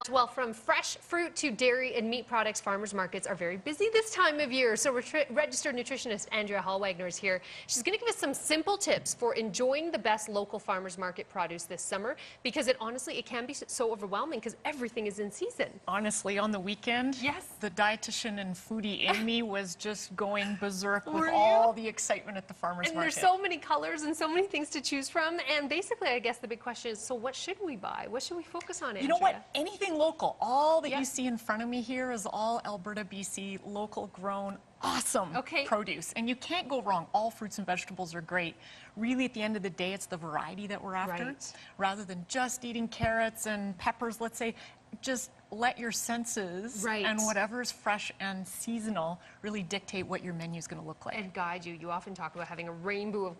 packed. Well, from fresh fruit to dairy and meat products, farmers markets are very busy this time of year. So registered nutritionist Andrea Hallwagner is here. She's going to give us some simple tips for enjoying the best local farmers market produce this summer, because it can be so overwhelming because everything is in season. Honestly, on the weekend, yes, the dietitian and foodie in me was just going berserk with all the excitement at the farmers market. And there's so many colors and so many things to choose from. And basically, I guess the big question is, so what should we buy? What should we focus on, Andrea? You know what? Anything local. All that you see in front of me here is all Alberta, BC, local grown, awesome produce. And you can't go wrong. All fruits and vegetables are great. Really, at the end of the day, it's the variety that we're after. Rather than just eating carrots and peppers, let's say, just let your senses and whatever's fresh and seasonal really dictate what your menu is going to look like. And guide you. You often talk about having a rainbow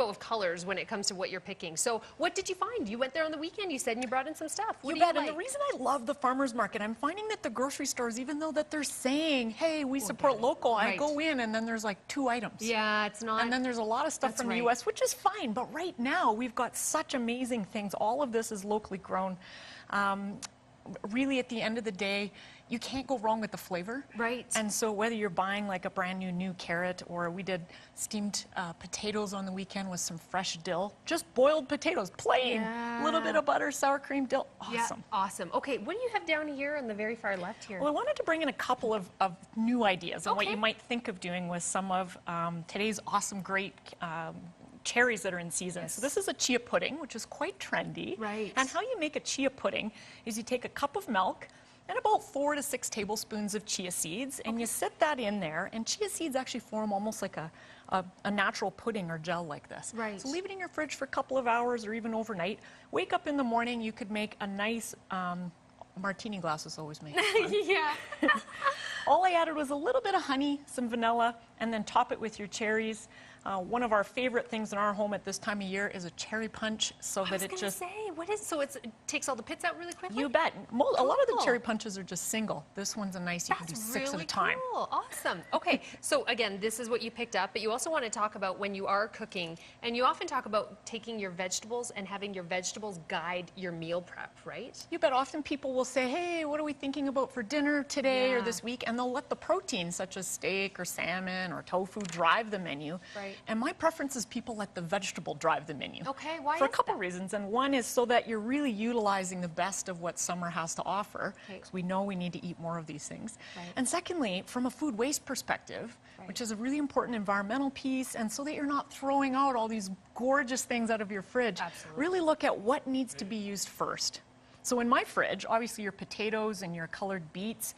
of colors when it comes to what you're picking. So what did you find? You went there on the weekend, you said, and you brought in some stuff. What do you like? And the reason I love the farmers market, I'm finding that the grocery stores, even though that they're saying, hey, we support local, I go in and then there's like 2 items. Yeah, it's not. And then there's a lot of stuff from the U.S., which is fine. But right now, we've got such amazing things. All of this is locally grown. Really, at the end of the day, you can't go wrong with the flavor. And so whether you're buying like a brand new carrot, or we did steamed potatoes on the weekend with some fresh dill, just boiled potatoes, plain, a little bit of butter, sour cream, dill, awesome. Awesome. Okay, what do you have down here on the very far left here? Well, I wanted to bring in a couple of new ideas on what you might think of doing with some of today's awesome, great cherries that are in season. So this is a chia pudding, which is quite trendy. And how you make a chia pudding is you take a cup of milk and about 4 to 6 tablespoons of chia seeds, and you sit that in there, and chia seeds actually form almost like a natural pudding or gel like this. So leave it in your fridge for a couple of hours or even overnight. Wake up in the morning, you could make a nice martini glasses always make it fun. All I added was a little bit of honey, some vanilla, and then top it with your cherries. One of our favorite things in our home at this time of year is a cherry punch, so that it just... So it takes all the pits out really quickly? You bet. A lot of the cherry punches are just single. This one's a nice, you can do 6 at a time. Cool. Awesome. Okay, so again, this is what you picked up, but you also want to talk about when you are cooking, and you often talk about taking your vegetables and having your vegetables guide your meal prep, right? You bet. Often people will say, hey, what are we thinking about for dinner today or this week? And they'll let the protein, such as steak or salmon or tofu, drive the menu. And my preference is people let the vegetable drive the menu. Okay, why? For a couple reasons. And one is so that you're really utilizing the best of what summer has to offer, because we know we need to eat more of these things. And secondly, from a food waste perspective, which is a really important environmental piece, and so that you're not throwing out all these gorgeous things out of your fridge, really look at what needs to be used first. So in my fridge, obviously your potatoes and your colored beets,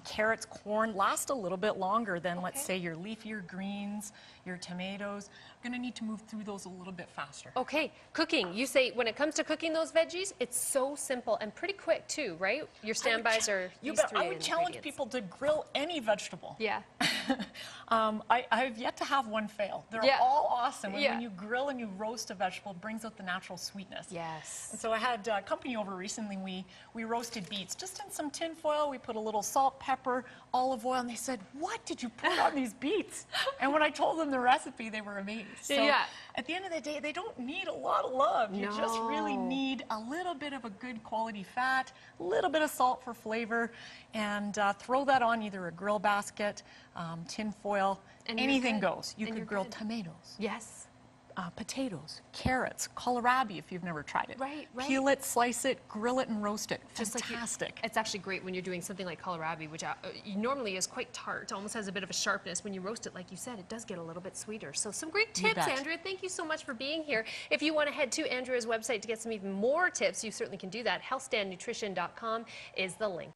carrots, corn last a little bit longer than, let's say, your leafier greens, your tomatoes. I'm going to need to move through those a little bit faster. Okay, cooking. You say when it comes to cooking those veggies, it's so simple and pretty quick too, right? Your standbys are these 3 I would challenge people to grill any vegetable. Yeah. I've yet to have one fail. They're all awesome. And when you grill and you roast a vegetable, it brings out the natural sweetness. Yes. And so I had company over recently. We roasted beets just in some tin foil. We put a little salt, pepper, olive oil, and they said, what did you put on these beets? And when I told them the recipe, they were amazed. So at the end of the day, they don't need a lot of love. You just really need a little bit of a good quality fat, a little bit of salt for flavor, and throw that on either a grill basket, tin foil, and anything goes. You could grill tomatoes. Potatoes, carrots, kohlrabi if you've never tried it. Peel it, slice it, grill it, and roast it. Fantastic. It's actually great when you're doing something like kohlrabi, which normally is quite tart, almost has a bit of a sharpness. When you roast it, like you said, it does get a little bit sweeter. So some great tips, Andrea. Thank you so much for being here. If you want to head to Andrea's website to get some even more tips, you certainly can do that. healthstandnutrition.com is the link.